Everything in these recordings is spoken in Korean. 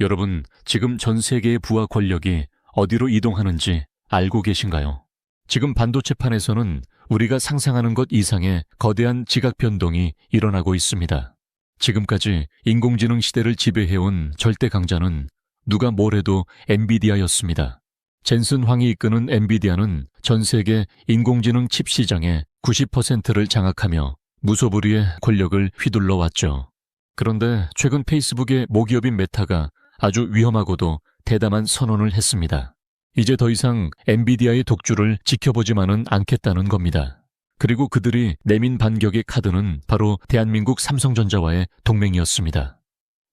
여러분, 지금 전 세계의 부와 권력이 어디로 이동하는지 알고 계신가요? 지금 반도체판에서는 우리가 상상하는 것 이상의 거대한 지각 변동이 일어나고 있습니다. 지금까지 인공지능 시대를 지배해온 절대 강자는 누가 뭐래도 엔비디아였습니다. 젠슨 황이 이끄는 엔비디아는 전 세계 인공지능 칩 시장의 90%를 장악하며 무소불위의 권력을 휘둘러 왔죠. 그런데 최근 페이스북의 모기업인 메타가 아주 위험하고도 대담한 선언을 했습니다. 이제 더 이상 엔비디아의 독주를 지켜보지만은 않겠다는 겁니다. 그리고 그들이 내민 반격의 카드는 바로 대한민국 삼성전자와의 동맹이었습니다.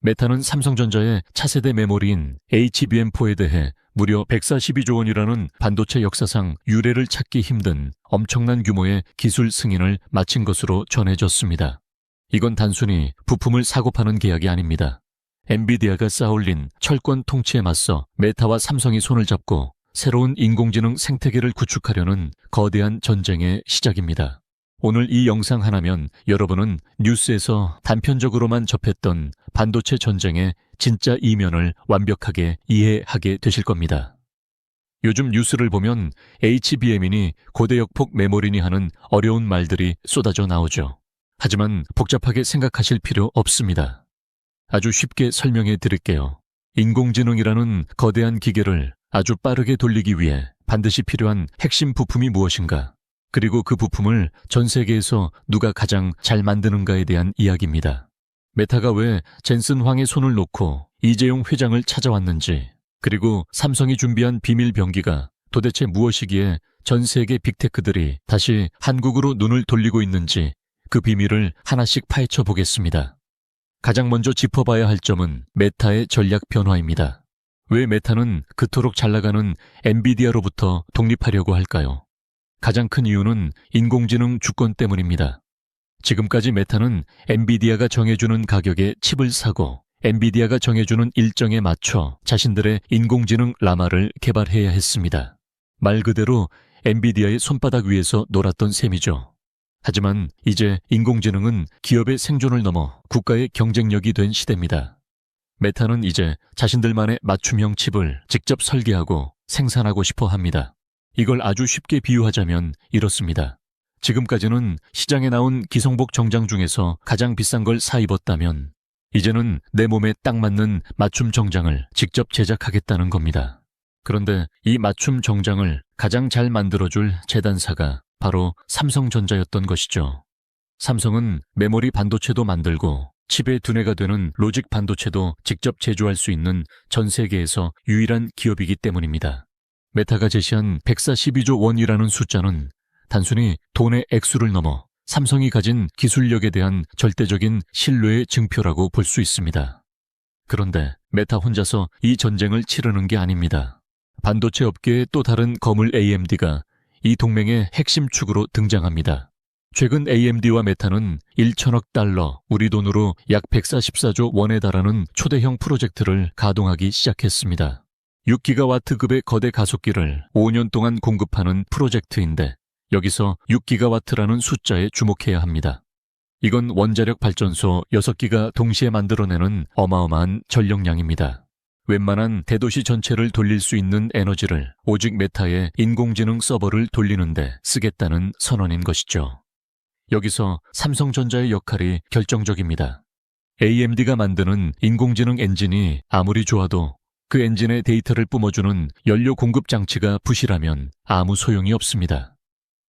메타는 삼성전자의 차세대 메모리인 HBM4에 대해 무려 142조 원이라는 반도체 역사상 유례를 찾기 힘든 엄청난 규모의 기술 승인을 마친 것으로 전해졌습니다. 이건 단순히 부품을 사고 파는 계약이 아닙니다. 엔비디아가 쌓아올린 철권 통치에 맞서 메타와 삼성이 손을 잡고 새로운 인공지능 생태계를 구축하려는 거대한 전쟁의 시작입니다. 오늘 이 영상 하나면 여러분은 뉴스에서 단편적으로만 접했던 반도체 전쟁의 진짜 이면을 완벽하게 이해하게 되실 겁니다. 요즘 뉴스를 보면 HBM이니 고대역폭 메모리니 하는 어려운 말들이 쏟아져 나오죠. 하지만 복잡하게 생각하실 필요 없습니다. 아주 쉽게 설명해 드릴게요. 인공지능이라는 거대한 기계를 아주 빠르게 돌리기 위해 반드시 필요한 핵심 부품이 무엇인가, 그리고 그 부품을 전 세계에서 누가 가장 잘 만드는가에 대한 이야기입니다. 메타가 왜 젠슨 황의 손을 놓고 이재용 회장을 찾아왔는지, 그리고 삼성이 준비한 비밀 병기가 도대체 무엇이기에 전 세계 빅테크들이 다시 한국으로 눈을 돌리고 있는지 그 비밀을 하나씩 파헤쳐 보겠습니다. 가장 먼저 짚어봐야 할 점은 메타의 전략 변화입니다. 왜 메타는 그토록 잘 나가는 엔비디아로부터 독립하려고 할까요? 가장 큰 이유는 인공지능 주권 때문입니다. 지금까지 메타는 엔비디아가 정해주는 가격에 칩을 사고 엔비디아가 정해주는 일정에 맞춰 자신들의 인공지능 라마를 개발해야 했습니다. 말 그대로 엔비디아의 손바닥 위에서 놀았던 셈이죠. 하지만 이제 인공지능은 기업의 생존을 넘어 국가의 경쟁력이 된 시대입니다. 메타는 이제 자신들만의 맞춤형 칩을 직접 설계하고 생산하고 싶어 합니다. 이걸 아주 쉽게 비유하자면 이렇습니다. 지금까지는 시장에 나온 기성복 정장 중에서 가장 비싼 걸 사 입었다면 이제는 내 몸에 딱 맞는 맞춤 정장을 직접 제작하겠다는 겁니다. 그런데 이 맞춤 정장을 가장 잘 만들어줄 제단사가 바로 삼성전자였던 것이죠. 삼성은 메모리 반도체도 만들고 칩의 두뇌가 되는 로직 반도체도 직접 제조할 수 있는 전 세계에서 유일한 기업이기 때문입니다. 메타가 제시한 142조 원이라는 숫자는 단순히 돈의 액수를 넘어 삼성이 가진 기술력에 대한 절대적인 신뢰의 증표라고 볼 수 있습니다. 그런데 메타 혼자서 이 전쟁을 치르는 게 아닙니다. 반도체 업계의 또 다른 거물 AMD가 이 동맹의 핵심 축으로 등장합니다. 최근 AMD와 메타는 1천억 달러, 우리 돈으로 약 144조 원에 달하는 초대형 프로젝트를 가동하기 시작했습니다. 6기가와트급의 거대 가속기를 5년 동안 공급하는 프로젝트인데 여기서 6기가와트라는 숫자에 주목해야 합니다. 이건 원자력 발전소 6기가 동시에 만들어내는 어마어마한 전력량입니다. 웬만한 대도시 전체를 돌릴 수 있는 에너지를 오직 메타의 인공지능 서버를 돌리는데 쓰겠다는 선언인 것이죠. 여기서 삼성전자의 역할이 결정적입니다. AMD가 만드는 인공지능 엔진이 아무리 좋아도 그 엔진의 데이터를 뿜어주는 연료 공급 장치가 부실하면 아무 소용이 없습니다.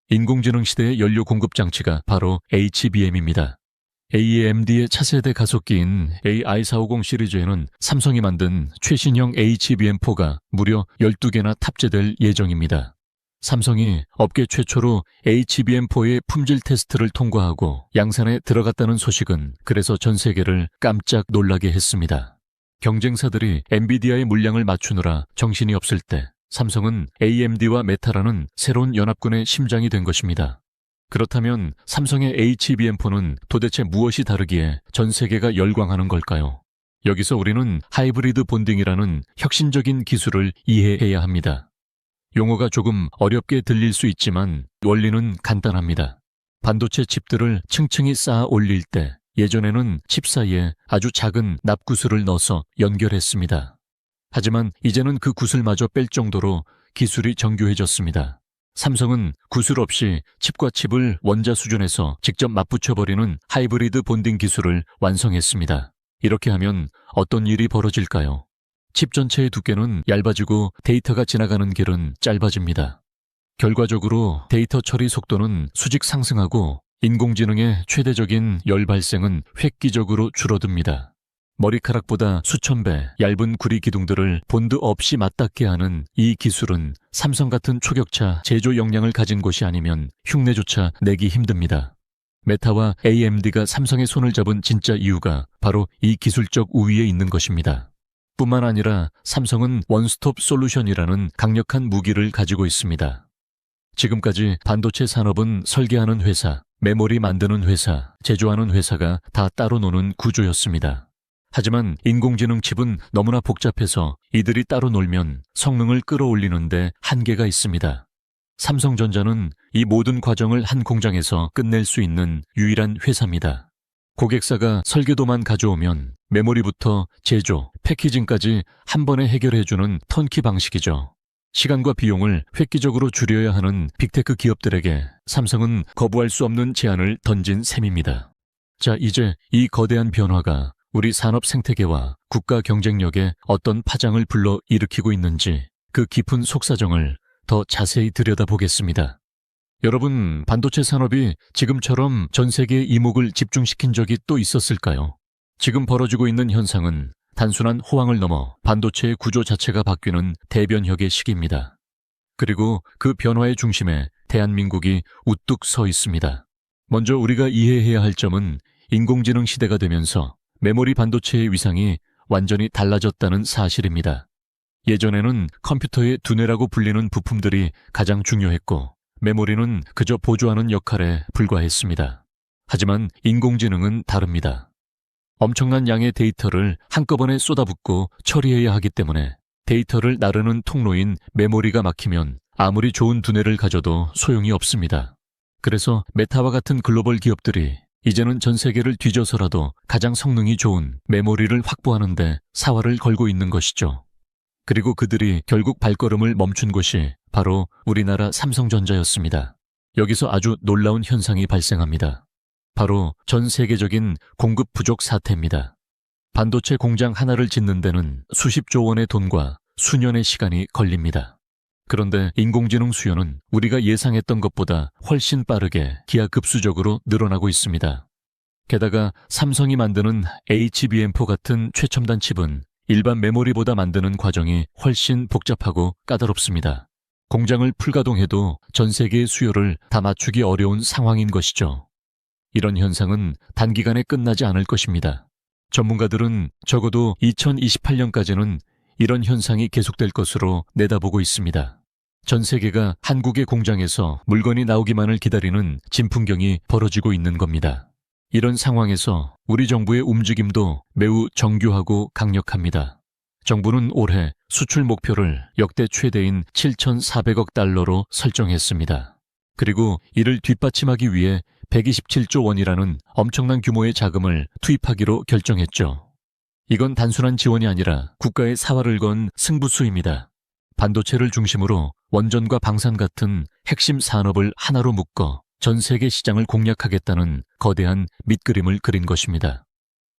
인공지능 시대의 연료 공급 장치가 바로 HBM입니다. AMD의 차세대 가속기인 AI450 시리즈에는 삼성이 만든 최신형 HBM4가 무려 12개나 탑재될 예정입니다. 삼성이 업계 최초로 HBM4의 품질 테스트를 통과하고 양산에 들어갔다는 소식은 그래서 전 세계를 깜짝 놀라게 했습니다. 경쟁사들이 엔비디아의 물량을 맞추느라 정신이 없을 때 삼성은 AMD와 메타라는 새로운 연합군의 심장이 된 것입니다. 그렇다면 삼성의 HBM4는 도대체 무엇이 다르기에 전 세계가 열광하는 걸까요? 여기서 우리는 하이브리드 본딩이라는 혁신적인 기술을 이해해야 합니다. 용어가 조금 어렵게 들릴 수 있지만 원리는 간단합니다. 반도체 칩들을 층층이 쌓아 올릴 때 예전에는 칩 사이에 아주 작은 납구슬을 넣어서 연결했습니다. 하지만 이제는 그 구슬마저 뺄 정도로 기술이 정교해졌습니다. 삼성은 구슬 없이 칩과 칩을 원자 수준에서 직접 맞붙여버리는 하이브리드 본딩 기술을 완성했습니다. 이렇게 하면 어떤 일이 벌어질까요? 칩 전체의 두께는 얇아지고 데이터가 지나가는 길은 짧아집니다. 결과적으로 데이터 처리 속도는 수직 상승하고 인공지능의 최대적인 열 발생은 획기적으로 줄어듭니다. 머리카락보다 수천 배 얇은 구리 기둥들을 본드 없이 맞닿게 하는 이 기술은 삼성 같은 초격차 제조 역량을 가진 곳이 아니면 흉내조차 내기 힘듭니다. 메타와 AMD가 삼성의 손을 잡은 진짜 이유가 바로 이 기술적 우위에 있는 것입니다. 뿐만 아니라 삼성은 원스톱 솔루션이라는 강력한 무기를 가지고 있습니다. 지금까지 반도체 산업은 설계하는 회사, 메모리 만드는 회사, 제조하는 회사가 다 따로 노는 구조였습니다. 하지만 인공지능 칩은 너무나 복잡해서 이들이 따로 놀면 성능을 끌어올리는데 한계가 있습니다. 삼성전자는 이 모든 과정을 한 공장에서 끝낼 수 있는 유일한 회사입니다. 고객사가 설계도만 가져오면 메모리부터 제조, 패키징까지 한 번에 해결해주는 턴키 방식이죠. 시간과 비용을 획기적으로 줄여야 하는 빅테크 기업들에게 삼성은 거부할 수 없는 제안을 던진 셈입니다. 자, 이제 이 거대한 변화가 우리 산업 생태계와 국가 경쟁력에 어떤 파장을 불러 일으키고 있는지 그 깊은 속사정을 더 자세히 들여다보겠습니다. 여러분, 반도체 산업이 지금처럼 전 세계의 이목을 집중시킨 적이 또 있었을까요? 지금 벌어지고 있는 현상은 단순한 호황을 넘어 반도체의 구조 자체가 바뀌는 대변혁의 시기입니다. 그리고 그 변화의 중심에 대한민국이 우뚝 서 있습니다. 먼저 우리가 이해해야 할 점은 인공지능 시대가 되면서 메모리 반도체의 위상이 완전히 달라졌다는 사실입니다. 예전에는 컴퓨터의 두뇌라고 불리는 부품들이 가장 중요했고 메모리는 그저 보조하는 역할에 불과했습니다. 하지만 인공지능은 다릅니다. 엄청난 양의 데이터를 한꺼번에 쏟아붓고 처리해야 하기 때문에 데이터를 나르는 통로인 메모리가 막히면 아무리 좋은 두뇌를 가져도 소용이 없습니다. 그래서 메타와 같은 글로벌 기업들이 이제는 전 세계를 뒤져서라도 가장 성능이 좋은 메모리를 확보하는 데 사활을 걸고 있는 것이죠. 그리고 그들이 결국 발걸음을 멈춘 곳이 바로 우리나라 삼성전자였습니다. 여기서 아주 놀라운 현상이 발생합니다. 바로 전 세계적인 공급 부족 사태입니다. 반도체 공장 하나를 짓는 데는 수십조 원의 돈과 수년의 시간이 걸립니다. 그런데 인공지능 수요는 우리가 예상했던 것보다 훨씬 빠르게 기하급수적으로 늘어나고 있습니다. 게다가 삼성이 만드는 HBM4 같은 최첨단 칩은 일반 메모리보다 만드는 과정이 훨씬 복잡하고 까다롭습니다. 공장을 풀가동해도 전 세계의 수요를 다 맞추기 어려운 상황인 것이죠. 이런 현상은 단기간에 끝나지 않을 것입니다. 전문가들은 적어도 2028년까지는 이런 현상이 계속될 것으로 내다보고 있습니다. 전 세계가 한국의 공장에서 물건이 나오기만을 기다리는 진풍경이 벌어지고 있는 겁니다. 이런 상황에서 우리 정부의 움직임도 매우 정교하고 강력합니다. 정부는 올해 수출 목표를 역대 최대인 7,400억 달러로 설정했습니다. 그리고 이를 뒷받침하기 위해 127조 원이라는 엄청난 규모의 자금을 투입하기로 결정했죠. 이건 단순한 지원이 아니라 국가의 사활을 건 승부수입니다. 반도체를 중심으로 원전과 방산 같은 핵심 산업을 하나로 묶어 전 세계 시장을 공략하겠다는 거대한 밑그림을 그린 것입니다.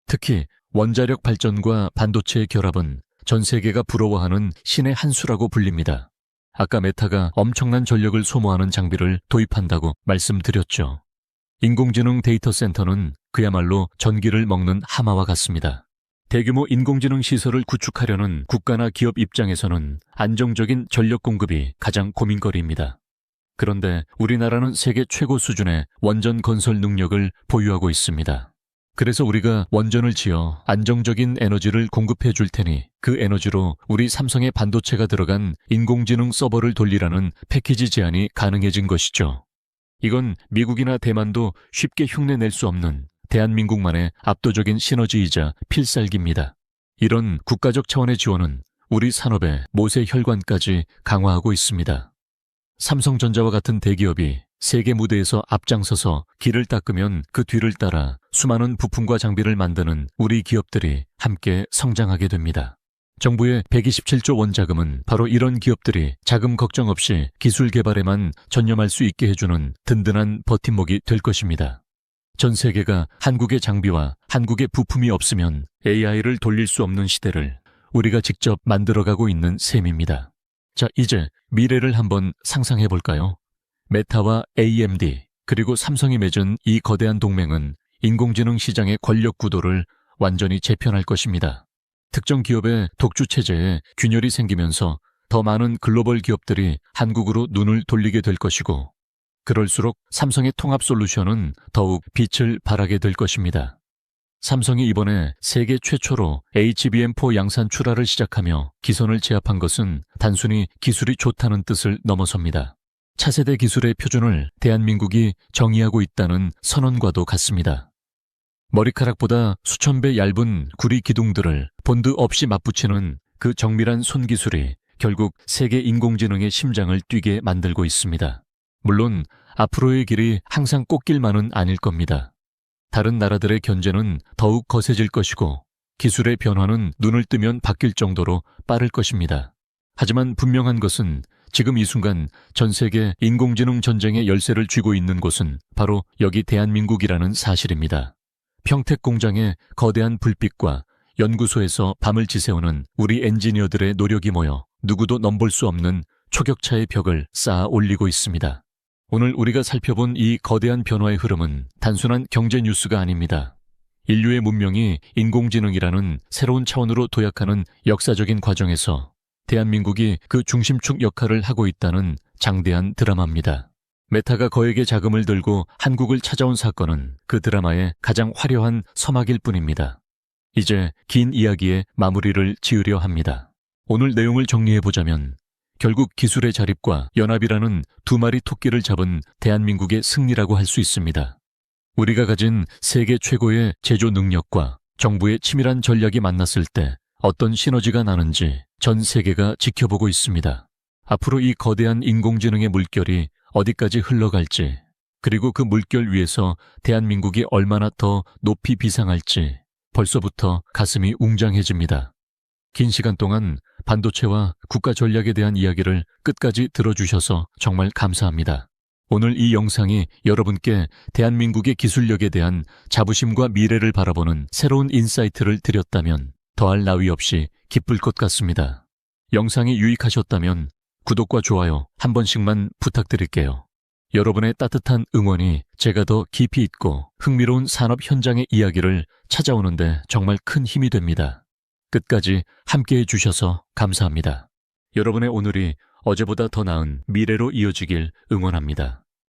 특히 원자력 발전과 반도체의 결합은 전 세계가 부러워하는 신의 한 수라고 불립니다. 아까 메타가 엄청난 전력을 소모하는 장비를 도입한다고 말씀드렸죠. 인공지능 데이터 센터는 그야말로 전기를 먹는 하마와 같습니다. 대규모 인공지능 시설을 구축하려는 국가나 기업 입장에서는 안정적인 전력 공급이 가장 고민거리입니다. 그런데 우리나라는 세계 최고 수준의 원전 건설 능력을 보유하고 있습니다. 그래서 우리가 원전을 지어 안정적인 에너지를 공급해 줄 테니 그 에너지로 우리 삼성의 반도체가 들어간 인공지능 서버를 돌리라는 패키지 제안이 가능해진 것이죠. 이건 미국이나 대만도 쉽게 흉내낼 수 없는 대한민국만의 압도적인 시너지이자 필살기입니다. 이런 국가적 차원의 지원은 우리 산업의 모세 혈관까지 강화하고 있습니다. 삼성전자와 같은 대기업이 세계 무대에서 앞장서서 길을 닦으면 그 뒤를 따라 수많은 부품과 장비를 만드는 우리 기업들이 함께 성장하게 됩니다. 정부의 127조 원 자금은 바로 이런 기업들이 자금 걱정 없이 기술 개발에만 전념할 수 있게 해주는 든든한 버팀목이 될 것입니다. 전 세계가 한국의 장비와 한국의 부품이 없으면 AI를 돌릴 수 없는 시대를 우리가 직접 만들어가고 있는 셈입니다. 자, 이제 미래를 한번 상상해 볼까요? 메타와 AMD 그리고 삼성이 맺은 이 거대한 동맹은 인공지능 시장의 권력 구도를 완전히 재편할 것입니다. 특정 기업의 독주 체제에 균열이 생기면서 더 많은 글로벌 기업들이 한국으로 눈을 돌리게 될 것이고, 그럴수록 삼성의 통합 솔루션은 더욱 빛을 발하게 될 것입니다. 삼성이 이번에 세계 최초로 HBM4 양산 출하를 시작하며 기선을 제압한 것은 단순히 기술이 좋다는 뜻을 넘어섭니다. 차세대 기술의 표준을 대한민국이 정의하고 있다는 선언과도 같습니다. 머리카락보다 수천 배 얇은 구리 기둥들을 본드 없이 맞붙이는 그 정밀한 손기술이 결국 세계 인공지능의 심장을 뛰게 만들고 있습니다. 물론 앞으로의 길이 항상 꽃길만은 아닐 겁니다. 다른 나라들의 견제는 더욱 거세질 것이고 기술의 변화는 눈을 뜨면 바뀔 정도로 빠를 것입니다. 하지만 분명한 것은 지금 이 순간 전 세계 인공지능 전쟁의 열쇠를 쥐고 있는 곳은 바로 여기 대한민국이라는 사실입니다. 평택 공장의 거대한 불빛과 연구소에서 밤을 지새우는 우리 엔지니어들의 노력이 모여 누구도 넘볼 수 없는 초격차의 벽을 쌓아 올리고 있습니다. 오늘 우리가 살펴본 이 거대한 변화의 흐름은 단순한 경제 뉴스가 아닙니다. 인류의 문명이 인공지능이라는 새로운 차원으로 도약하는 역사적인 과정에서 대한민국이 그 중심축 역할을 하고 있다는 장대한 드라마입니다. 메타가 거액의 자금을 들고 한국을 찾아온 사건은 그 드라마의 가장 화려한 서막일 뿐입니다. 이제 긴 이야기의 마무리를 지으려 합니다. 오늘 내용을 정리해보자면 결국 기술의 자립과 연합이라는 두 마리 토끼를 잡은 대한민국의 승리라고 할 수 있습니다. 우리가 가진 세계 최고의 제조 능력과 정부의 치밀한 전략이 만났을 때 어떤 시너지가 나는지 전 세계가 지켜보고 있습니다. 앞으로 이 거대한 인공지능의 물결이 어디까지 흘러갈지, 그리고 그 물결 위에서 대한민국이 얼마나 더 높이 비상할지 벌써부터 가슴이 웅장해집니다. 긴 시간 동안 반도체와 국가 전략에 대한 이야기를 끝까지 들어주셔서 정말 감사합니다. 오늘 이 영상이 여러분께 대한민국의 기술력에 대한 자부심과 미래를 바라보는 새로운 인사이트를 드렸다면 더할 나위 없이 기쁠 것 같습니다. 영상이 유익하셨다면 구독과 좋아요 한 번씩만 부탁드릴게요. 여러분의 따뜻한 응원이 제가 더 깊이 있고 흥미로운 산업 현장의 이야기를 찾아오는데 정말 큰 힘이 됩니다. 끝까지 함께해 주셔서 감사합니다. 여러분의 오늘이 어제보다 더 나은 미래로 이어지길 응원합니다.